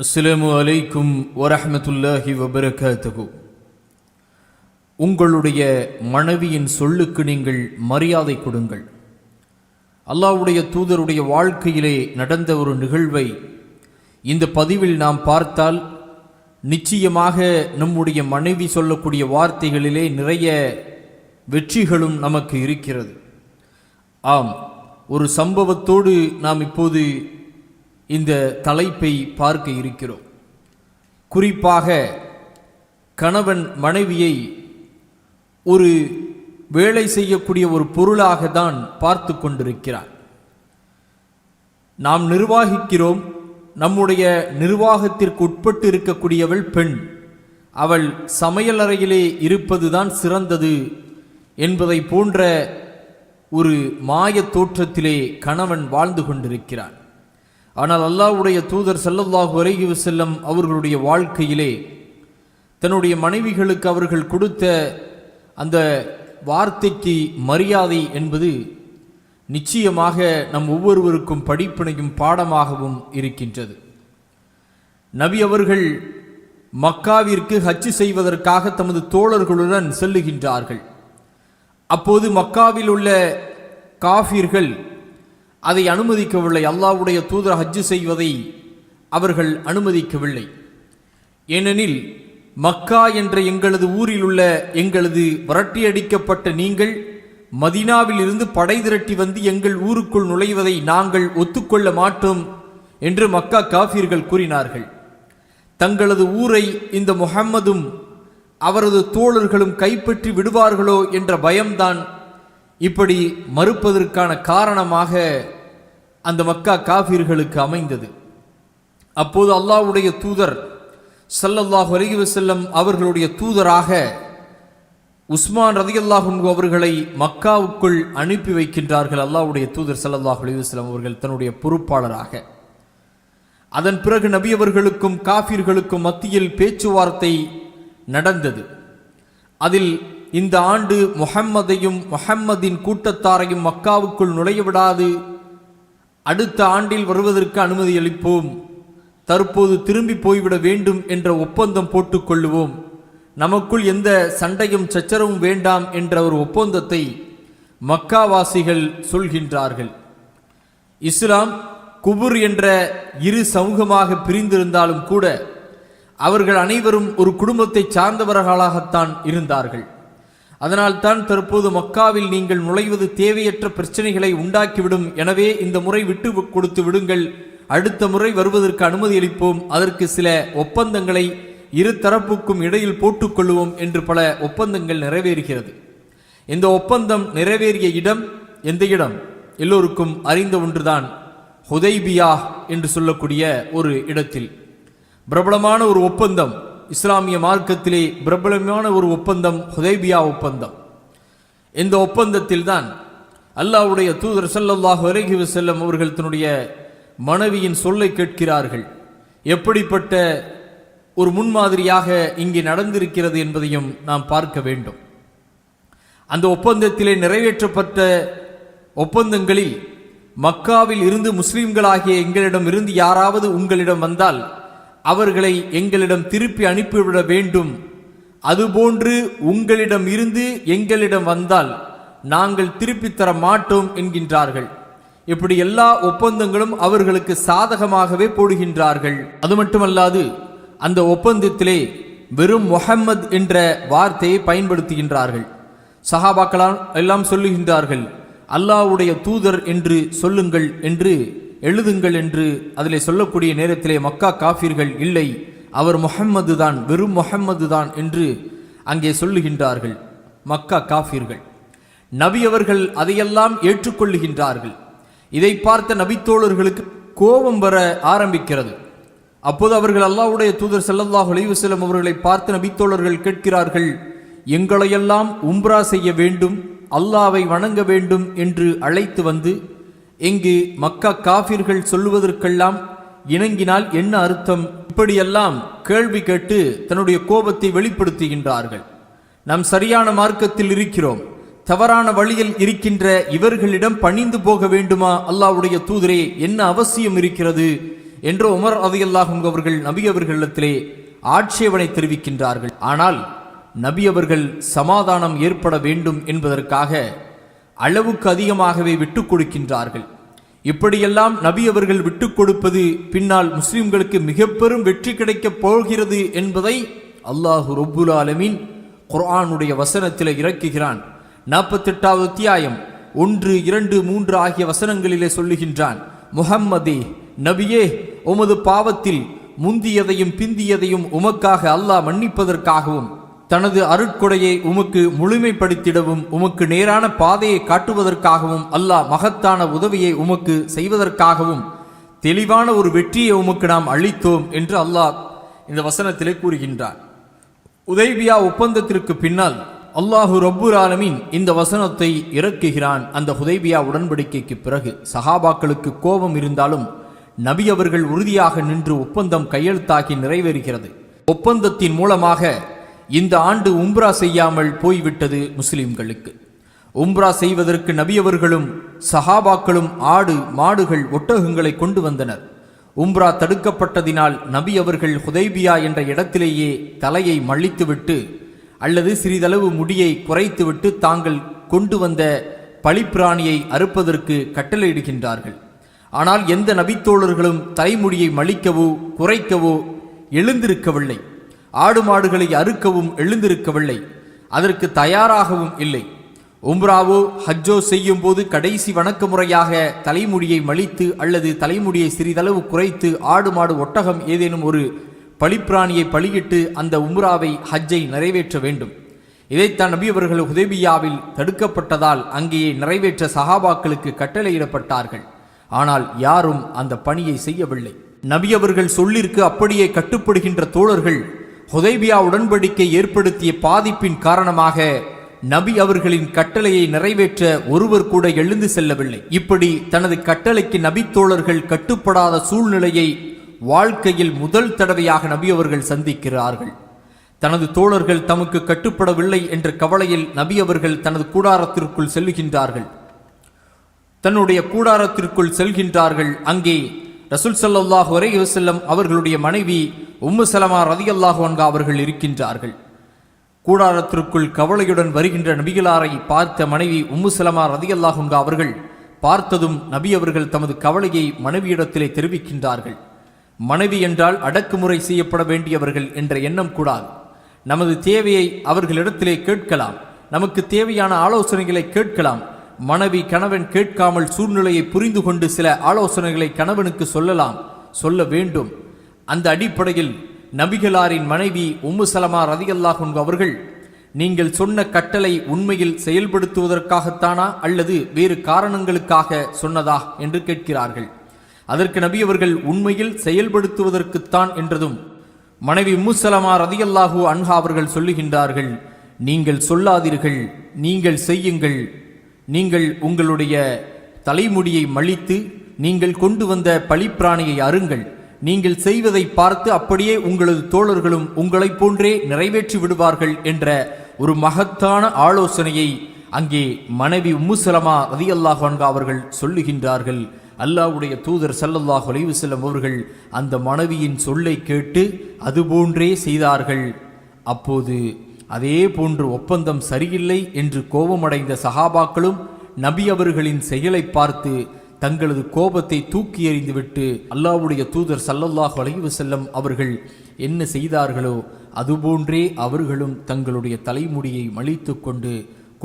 அஸ்ஸலாமு அலைக்கும் வரஹ்மத்துல்லாஹி வபரகாத்துஹு. உங்களுடைய மனைவியின் சொல்லுக்கு நீங்கள் மரியாதை கொடுங்கள். அல்லாஹ்வுடைய தூதருடைய வாழ்க்கையிலே நடந்த ஒரு நிகழ்வை இந்த பதிவில் நாம் பார்த்தால் நிச்சயமாக நம்முடைய மனைவி சொல்லக்கூடிய வார்த்தைகளிலே நிறைய வெற்றிகளும் நமக்கு இருக்கிறது. ஆம், ஒரு சம்பவத்தோடு நாம் இப்போது இந்த தலைப்பை பார்க்க இருக்கிறோம். குறிப்பாக கணவன் மனைவியை ஒரு வேலை செய்யக்கூடிய ஒரு பொருளாக தான் பார்த்து கொண்டிருக்கிறார். நாம் நிர்வாகிக்கிறோம். நம்முடைய நிர்வாகத்திற்கு உட்பட்டு இருக்கக்கூடியவள் பெண். அவள் சமையலறையிலே இருப்பதுதான் சிறந்தது என்பதை போன்ற ஒரு மாய தோற்றத்திலே கணவன் வாழ்ந்து கொண்டிருக்கிறார். ஆனால் அல்லாஹ்வுடைய தூதர் ஸல்லல்லாஹு அலைஹி வஸல்லம் அவர்களுடைய வாழ்க்கையிலே தன்னுடைய மனைவிகளுக்கு அவர்கள் கொடுத்த அந்த வார்த்தைக்கு மரியாதை என்பது நிச்சயமாக நம் ஒவ்வொருவருக்கும் படிப்பினையும் பாடமாகவும் இருக்கின்றது. நபி அவர்கள் மக்காவிற்கு ஹஜ் செய்வதற்காக தமது தோழர்களுடன் செல்லுகின்றார்கள். அப்போது மக்காவில் உள்ள காஃபிர்கள் அதை அனுமதிக்கவில்லை. அல்லாஹ்வுடைய தூதர் ஹஜ் செய்வதை அவர்கள் அனுமதிக்கவில்லை. ஏனெனில் மக்கா என்ற எங்களது ஊரில் உள்ள எங்களது விரட்டியடிக்கப்பட்ட நீங்கள் மதீனாவில் இருந்து படை திரட்டி வந்து எங்கள் ஊருக்குள் நுழைவதை நாங்கள் ஒத்துக்கொள்ள மாட்டோம் என்று மக்கா காஃபிர்கள் கூறினார்கள். தங்களது ஊரை இந்த முஹம்மதும் அவரது தோழர்களும் கைப்பற்றி விடுவார்களோ என்ற பயம்தான் இப்படி மறுப்பதற்கான காரணமாக அந்த மக்கா காஃபிர்களுக்கு அமைந்தது. அப்போது அல்லாஹ்வுடைய தூதர் ஸல்லல்லாஹு அலைஹி வஸல்லம் அவர்களுடைய தூதராக உஸ்மான் ரலியல்லாஹு அன்ஹு அவர்களை மக்காவுக்குள் அனுப்பி வைக்கின்றார்கள். அல்லாஹ்வுடைய தூதர் ஸல்லல்லாஹு அலைஹி வஸல்லம் அவர்கள் தன்னுடைய பொறுப்பாளராக. அதன் பிறகு நபி அவர்களுக்கும் காஃபிர்களுக்கும் மத்தியில் பேச்சுவார்த்தை நடந்தது. அதில் இந்த ஆண்டு முஹம்மதையும் முஹம்மதின் கூட்டத்தாரையும் மக்காவுக்குள் நுழையவிடாது, அடுத்த ஆண்டில் வருவதற்கு அனுமதி அளிப்போம், தற்போது திரும்பி போய்விட வேண்டும் என்ற ஒப்பந்தம் போட்டுக்கொள்ளுவோம், நமக்குள் எந்த சண்டையும் சச்சரவும் வேண்டாம் என்ற ஒரு ஒப்பந்தத்தை மக்காவாசிகள் சொல்கின்றார்கள். இஸ்லாம் குபுர் என்ற இரு சமூகமாக பிரிந்திருந்தாலும் கூட அவர்கள் அனைவரும் ஒரு குடும்பத்தை சார்ந்தவர்களாகத்தான் இருந்தார்கள். அதனால்தான் தற்போது மக்காவில் நீங்கள் நுழைவது தேவையற்ற பிரச்சனைகளை உண்டாக்கிவிடும், எனவே இந்த முறை விட்டு கொடுத்து விடுங்கள், அடுத்த முறை வருவதற்கு அனுமதி அளிப்போம், அதற்கு சில ஒப்பந்தங்களை இரு தரப்புக்கும் இடையில் போட்டுக்கொள்வோம் என்று பல ஒப்பந்தங்கள் நிறைவேறுகிறது. இந்த ஒப்பந்தம் நிறைவேறிய இடம் எந்த இடம்? எல்லோருக்கும் அறிந்த ஒன்றுதான், ஹுதைபியா என்று சொல்லக்கூடிய ஒரு இடத்தில் பிரபலமான ஒரு ஒப்பந்தம். இஸ்லாமிய மார்க்கத்திலே பிரபலமான ஒரு ஒப்பந்தம் ஹுதைபியா ஒப்பந்தம். இந்த ஒப்பந்தத்தில் தான் அல்லாஹ்வுடைய தூதர் ஸல்லல்லாஹு அலைஹி வஸல்லம் அவர்கள் தன்னுடைய மனைவியின் சொல்லை கேட்கிறார்கள். எப்படிப்பட்ட ஒரு முன்மாதிரியாக இங்கே நடந்திருக்கிறது என்பதையும் நாம் பார்க்க வேண்டும். அந்த ஒப்பந்தத்திலே நிறைவேற்றப்பட்ட ஒப்பந்தங்களில் மக்காவில் இருந்து முஸ்லிம்களாகிய எங்களிடம் இருந்து யாராவது உங்களிடம் வந்தால் அவர்களை எங்களிடம் திருப்பி அனுப்பிவிட வேண்டும், அதுபோன்று உங்களிடம் இருந்து எங்களிடம் வந்தால் நாங்கள் திருப்பி தர மாட்டோம் என்கின்றார்கள். இப்படி எல்லா ஒப்பந்தங்களும் அவர்களுக்கு சாதகமாகவே போடுகின்றார்கள். அது மட்டுமல்லாது அந்த ஒப்பந்தத்திலே வெறும் முஹம்மது என்ற வார்த்தையை பயன்படுத்துகின்றார்கள். சஹாபாக்கள் எல்லாம் சொல்லுகின்றார்கள், அல்லாஹ்வுடைய தூதர் என்று சொல்லுங்கள் என்று எழுதுங்கள் என்று அதிலே சொல்லக்கூடிய நேரத்திலே மக்கா காஃபிர்கள் இல்லை, அவர் முஹம்மது தான், வெறும் முஹம்மது தான் என்று அங்கே சொல்லுகின்றார்கள் மக்கா காஃபிர்கள். நபி அவர்கள் அதையெல்லாம் ஏற்றுக்கொள்ளுகின்றார்கள். இதை பார்த்த நபித்தோழர்களுக்கு கோபம் வர ஆரம்பிக்கிறது. அப்போது அவர்கள் அல்லாஹ்வுடைய தூதர் ஸல்லல்லாஹு அலைஹி வஸல்லம் அவர்களை பார்த்து நபித்தோழர்கள் கேட்கிறார்கள், எங்களையெல்லாம் உம்ரா செய்ய வேண்டும், அல்லாஹ்வை வணங்க வேண்டும் என்று அழைத்து வந்து இங்கு மக்கா காஃபிர்கள் சொல்லுவதற்கெல்லாம் இணங்கினால் என்ன அர்த்தம்? இப்படியெல்லாம் கேள்வி கேட்டு தன்னுடைய கோபத்தை வெளிப்படுத்துகின்றார்கள். நாம் சரியான மார்க்கத்தில் இருக்கிறோம், தவறான வழியில் இருக்கின்ற இவர்களிடம் பணிந்து போக வேண்டுமா? அல்லாஹ்வுடைய தூதரே, என்ன அவசியம் இருக்கிறது என்று உமர் ரலியல்லாஹு அன்ஹு அவர்கள் நபி அவர்களிடத்திலே ஆட்சேபனை தெரிவிக்கின்றார்கள். ஆனால் நபி அவர்கள் சமாதானம் ஏற்பட வேண்டும் என்பதற்காக அளவுக்கு அதிகமாகவே விட்டுக் கொடுக்கின்றார்கள். இப்படியெல்லாம் நபி அவர்கள் விட்டுக் கொடுப்பது பின்னால் முஸ்லிம்களுக்கு மிக பெரும் வெற்றி கிடைக்கப் போகிறது என்பதை அல்லாஹு ரப்புல் ஆலமீன் குர்ஆனுடைய வசனத்திலே இறக்குகிறான். 48வது அத்தியாயம் 1, 2, 3 ஆகிய வசனங்களிலே சொல்லுகின்றான், முஹம்மதே நபியே, உமது பாவத்தில் முந்தியதையும் பிந்தியதையும் உமக்காக அல்லாஹ் மன்னிப்பதற்காகவும் தனது அருட்கொடையை உமக்கு முழுமைப்படுத்திடவும் உமக்கு நேரான பாதையை காட்டுவதற்காகவும் அல்லாஹ் மகத்தான உதவியை உமக்கு செய்வதற்காகவும் தெளிவான ஒரு வெற்றியை உமக்கு நாம் அளித்தோம் என்று அல்லாஹ் இந்த வசனத்திலே கூறுகின்றார். உதைபியா ஒப்பந்தத்திற்கு பின்னால் அல்லாஹு ரப்புல் ஆலமீன் இந்த வசனத்தை இறக்குகிறான். அந்த ஹுதைபியா உடன்படிக்கைக்கு பிறகு சஹாபாக்களுக்கு கோபம் இருந்தாலும் நபி அவர்கள் உறுதியாக நின்று ஒப்பந்தம் கையெழுத்தாகி நிறைவேறுகிறது. ஒப்பந்தத்தின் மூலமாக இந்த ஆண்டு உம்ரா செய்யாமல் போய்விட்டது முஸ்லிம்களுக்கு. உம்ரா செய்வதற்கு நபி அவர்களும் சஹாபாக்களும் ஆடு மாடுகள் ஒட்டகங்களை கொண்டு வந்தனர். உம்ரா தடுக்கப்பட்டதினால் நபி அவர்கள் ஹுதைபியா என்ற இடத்திலேயே தலையை மழித்துவிட்டு அல்லது சிறிதளவு முடியை குறைத்துவிட்டு தாங்கள் கொண்டு வந்த பலிப்பிராணியை அறுப்பதற்கு கட்டளையிடுகின்றார்கள். ஆனால் எந்த நபித்தோழர்களும் தலைமுடியை மழிக்கவோ குறைக்கவோ எழுந்திருக்கவில்லை. ஆடு மாடுகளை அறுக்கவும் எழுந்திருக்கவில்லை. அதற்கு தயாராகவும் இல்லை. உம்ராவோ ஹஜ்ஜோ செய்யும் போது கடைசி வணக்க முறையாக தலைமுடியை மழித்து அல்லது தலைமுடியை சிறிதளவு குறைத்து ஆடு மாடு ஒட்டகம் ஏதேனும் ஒரு பலிப்பிராணியை பலியிட்டு அந்த உம்ராவை ஹஜ்ஜை நிறைவேற்ற வேண்டும். இதைத்தான் நபி அவர்கள் ஹுதைபியாவில் தடுக்கப்பட்டதால் அங்கேயே நிறைவேற்ற சஹாபாக்களுக்கு கட்டளையிடப்பட்டார்கள். ஆனால் யாரும் அந்த பணியை செய்யவில்லை. நபி அவர்கள் சொல்லிற்கு அப்படியே கட்டுப்படுகின்ற தோழர்கள் ஹுதைபியா உடன்படிக்கை ஏற்படுத்திய பாதிப்பின் காரணமாக நபி அவர்களின் கட்டளையை நிறைவேற்ற ஒருவர் கூட எழுந்து செல்லவில்லை. இப்படி தனது கட்டளைக்கு நபி தோழர்கள் கட்டுப்படாத சூழ்நிலையை வாழ்க்கையில் முதல் தடவையாக நபி அவர்கள் சந்திக்கிறார்கள். தனது தோழர்கள் தமக்கு கட்டுப்படவில்லை என்ற கவலையில் நபி அவர்கள் தனது கூடாரத்திற்குள் செல்லுகின்றார்கள். தன்னுடைய கூடாரத்திற்குள் செல்கின்றார்கள். அங்கே ரசூல் ஸல்லல்லாஹு அலைஹி வஸல்லம் அவர்களுடைய மனைவி உம்மு ஸலமா ரலியல்லாஹு அன்ஹா அவர்கள் இருக்கின்றார்கள். கூடாரத்திற்குள் கவலையுடன் வருகின்ற நபிகளாரை பார்த்த மனைவி உம்மு ஸலமா ரலியல்லாஹு அன்ஹா அவர்கள் பார்த்ததும் நபி அவர்கள் தமது கவலையை மனைவியிடத்திலே தெரிவிக்கின்றார்கள். மனைவி என்றால் அடக்குமுறை செய்யப்பட வேண்டியவர்கள் என்ற எண்ணம் கூடாது. நமது தேவையை அவர்களிடத்திலே கேட்கலாம். நமக்கு தேவையான ஆலோசனைகளை கேட்கலாம். மனைவி கணவன் கேட்காமல் சூழ்நிலையை புரிந்து கொண்டு சில ஆலோசனைகளை கணவனுக்கு சொல்லலாம், சொல்ல வேண்டும். அந்த அடிப்படையில் நபிகளாரின் மனைவி உம்மு ஸலமா ரலியல்லாஹு அன்ஹா அவர்கள், நீங்கள் சொன்ன கட்டளை உண்மையில் செயல்படுத்துவதற்காகத்தானா அல்லது வேறு காரணங்களுக்காக சொன்னதா என்று கேட்கிறார்கள். அதற்கு நபி அவர்கள் உண்மையில் செயல்படுத்துவதற்குத்தான் என்றதும் மனைவி உம்மு ஸலமா ரலியல்லாஹு அன்ஹா அவர்கள் சொல்லுகின்றார்கள், நீங்கள் சொல்லாதீர்கள், நீங்கள் செய்யுங்கள். நீங்கள் உங்களுடைய தலைமுடியை மழித்து நீங்கள் கொண்டு வந்த பலிப்பிராணியை அருங்கள். நீங்கள் செய்வதை பார்த்து அப்படியே உங்களது தோழர்களும் உங்களைப் போன்றே நிறைவேற்றி விடுவார்கள் என்ற ஒரு மகத்தான ஆலோசனையை அங்கே மனைவி உம்மு ஸலமா ரலியல்லாஹு அன்ஹா அவர்கள் சொல்லுகின்றார்கள். அல்லாஹ்வுடைய தூதர் ஸல்லல்லாஹு அலைஹி வஸல்லம் அவர்கள் அந்த மனைவியின் சொல்லை கேட்டு அதுபோன்றே செய்தார்கள். அப்போது அதே போன்று ஒப்பந்தம் சரியில்லை என்று கோபமடைந்த சஹாபாக்களும் நபி அவர்களின் செயலை பார்த்து தங்களது கோபத்தை தூக்கி எறிந்துவிட்டு அல்லாஹ்வுடைய தூதர் ஸல்லல்லாஹு அலைஹி வஸல்லம் அவர்கள் என்ன செய்தார்களோ அதுபோன்றே அவர்களும் தங்களுடைய தலைமுடியை மழித்து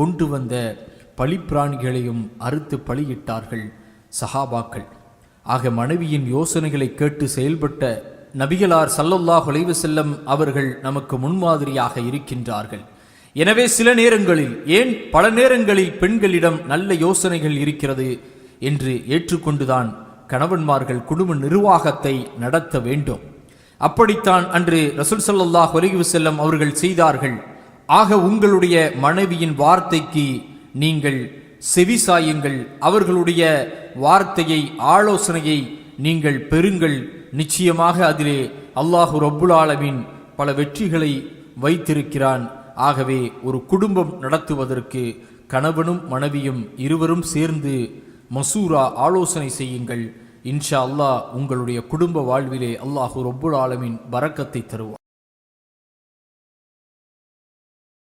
கொண்டு வந்த பலிப்பிராணிகளையும் அறுத்து பலியிட்டார்கள் சஹாபாக்கள். ஆக மனைவியின் யோசனைகளை கேட்டு செயல்பட்ட நபிகளார் ஸல்லல்லாஹு அலைஹி வஸல்லம் அவர்கள் நமக்கு முன்மாதிரியாக இருக்கின்றார்கள். எனவே சில நேரங்களில், ஏன் பல நேரங்களில் பெண்களிடம் நல்ல யோசனைகள் இருக்கிறது என்று ஏற்றுக்கொண்டுதான் கணவன்மார்கள் குடும்ப நிர்வாகத்தை நடத்த வேண்டும். அப்படித்தான் அன்று ரசூல் ஸல்லல்லாஹு அலைஹி வஸல்லம் அவர்கள் செய்தார்கள். ஆக உங்களுடைய மனைவியின் வார்த்தைக்கு நீங்கள் செவிசாயுங்கள். அவர்களுடைய வார்த்தையை, ஆலோசனையை நீங்கள் பெறுங்கள். நிச்சயமாக அதிலே அல்லாஹு ரப்புல் ஆலமீன் பல வெற்றிகளை வைத்திருக்கிறான். ஆகவே ஒரு குடும்பம் நடத்துவதற்கு கணவனும் மனைவியும் இருவரும் சேர்ந்து மசூரா ஆலோசனை செய்யுங்கள். இன்ஷா அல்லாஹ் உங்களுடைய குடும்ப வாழ்விலே அல்லாஹு ரப்புல் ஆலமீன் பரக்கத்தை தருவார்.